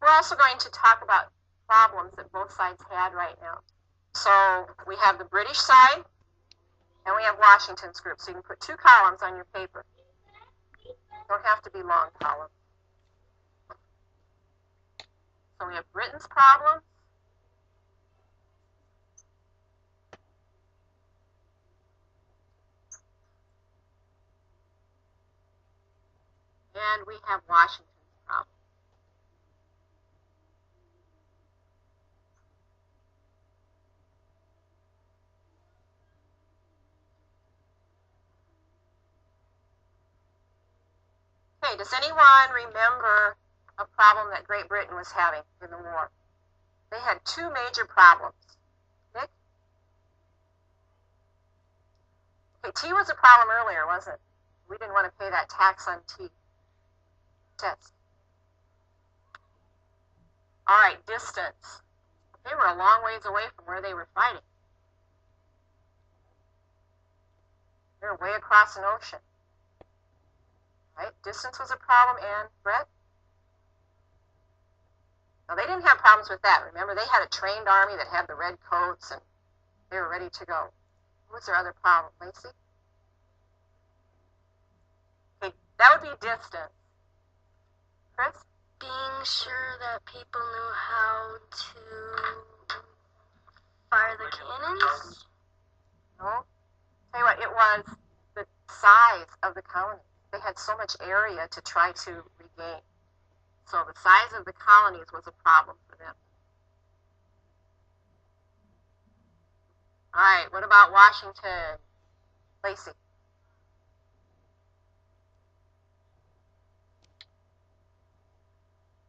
we're also going to talk about problems that both sides had right now. So we have the British side, and we have Washington's group. So you can put 2 columns on your paper. Don't have to be long columns. So we have Britain's problem, and we have Washington's problem. Okay, does anyone remember a problem that Great Britain was having in the war? They had 2 major problems. Nick? Okay, tea was a problem earlier, wasn't it? We didn't want to pay that tax on tea. Test. All right, distance. They were a long ways away from where they were fighting. They were way across an ocean. Right? Distance was a problem, and Brett? No, they didn't have problems with that. Remember, they had a trained army that had the red coats, and they were ready to go. What was their other problem, Lacey? Okay, that would be distance. Chris? Being sure that people knew how to fire the cannons? No. Tell you what, it was the size of the colonies. They had so much area to try to regain. So the size of the colonies was a problem for them. All right, what about Washington? Lacey?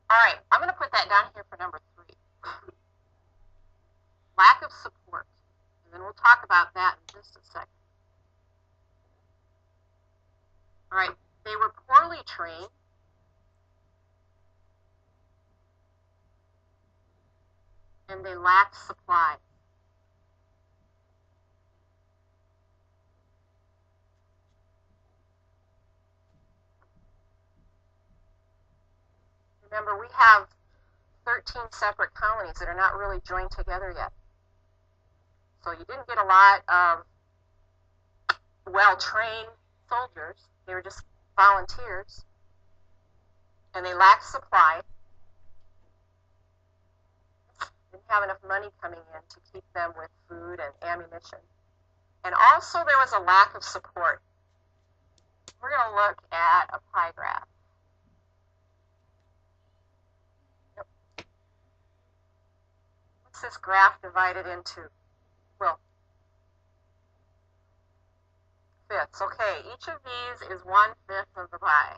All right, I'm going to put that down here for number 3. Lack of support. And then we'll talk about that in just a second. All right, they were poorly trained. And they lacked supplies. Remember, we have 13 separate colonies that are not really joined together yet. So you didn't get a lot of well-trained soldiers. They were just volunteers. And they lacked supply. Didn't have enough money coming in to keep them with food and ammunition. And also there was a lack of support. We're going to look at a pie graph. Yep. What's this graph divided into? Well, fifths. Okay, each of these is 1/5 of the pie.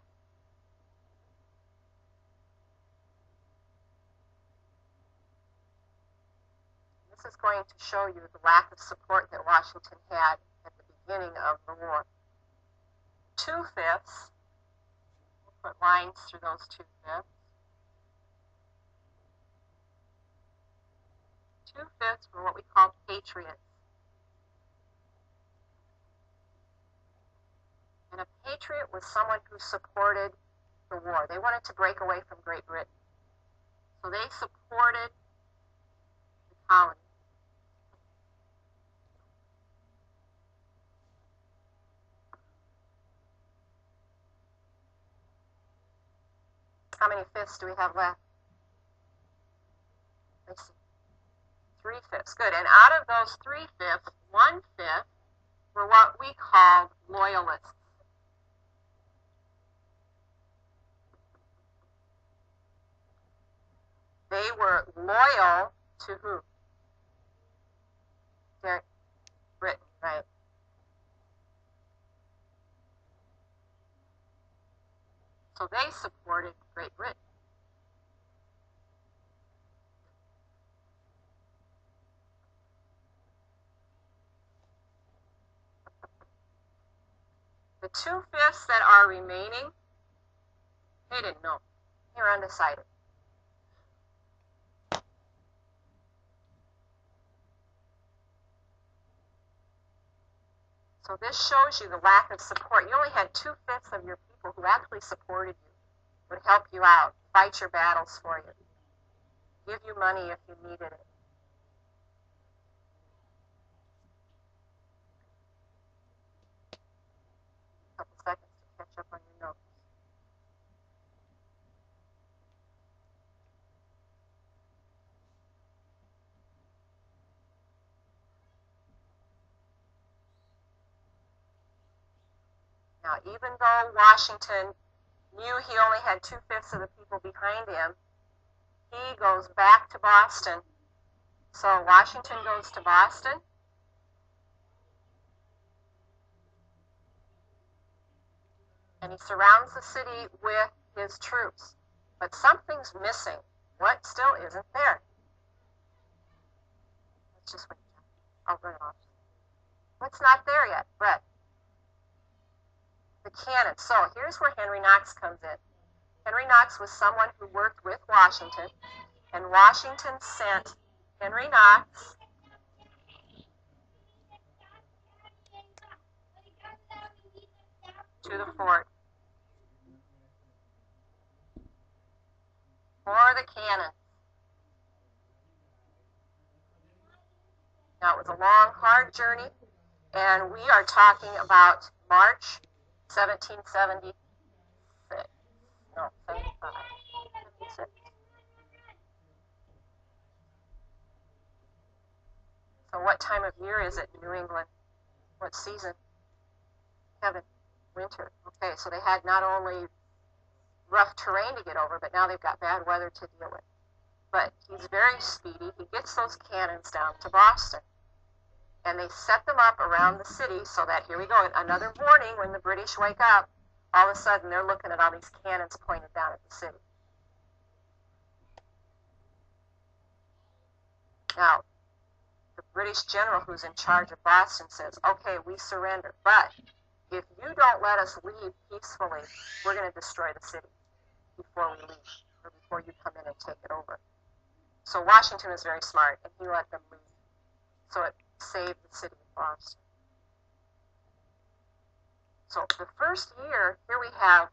This is going to show you the lack of support that Washington had at the beginning of the war. 2/5, we'll put lines through those 2/5. 2/5 were what we call patriots. And a patriot was someone who supported the war. They wanted to break away from Great Britain. So they supported the colony. How many fifths do we have left? Let's see. 3/5. Good. And out of those 3/5, 1/5 were what we called loyalists. They were loyal to who? Britain, right? So they supported Great Britain. The 2/5 that are remaining, they didn't know. They were undecided. So this shows you the lack of support. You only had 2/5 of your people who actually supported you, would help you out, fight your battles for you. give you money if you needed it. A couple seconds to catch up on your notes. Now, even though Washington knew he only had 2/5 of the people behind him, he goes back to Boston. So Washington goes to Boston. And he surrounds the city with his troops. But something's missing. What still isn't there? Let's just wait. I'll run it off. What's not there yet? Brett. The cannon. So here's where Henry Knox comes in. Henry Knox was someone who worked with Washington, and Washington sent Henry Knox to the fort for the cannon. Now, it was a long, hard journey, and we are talking about March 1776. No, 75. 76. So what time of year is it in New England? What season? Kevin, winter. Okay, so they had not only rough terrain to get over, but now they've got bad weather to deal with. But he's very speedy. He gets those cannons down to Boston. And they set them up around the city so that, here we go, another warning when the British wake up, all of a sudden they're looking at all these cannons pointed down at the city. Now, the British general who's in charge of Boston says, okay, we surrender, but if you don't let us leave peacefully, we're going to destroy the city before we leave, or before you come in and take it over. So Washington was very smart, and he let them leave. So it saved the city of Boston. So the first year, here we have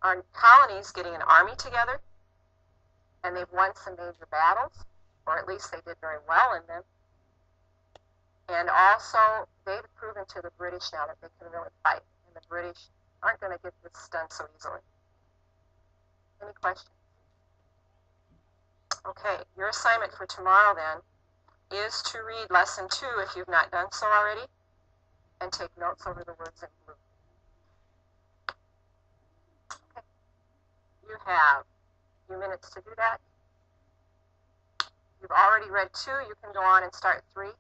our colonies getting an army together, and they've won some major battles, or at least they did very well in them. And also, they've proven to the British now that they can really fight, and the British aren't going to get this done so easily. Any questions? Okay, your assignment for tomorrow then is to read lesson 2 if you've not done so already, and take notes over the words in blue. Okay. You have a few minutes to do that. You've already read 2, you can go on and start 3.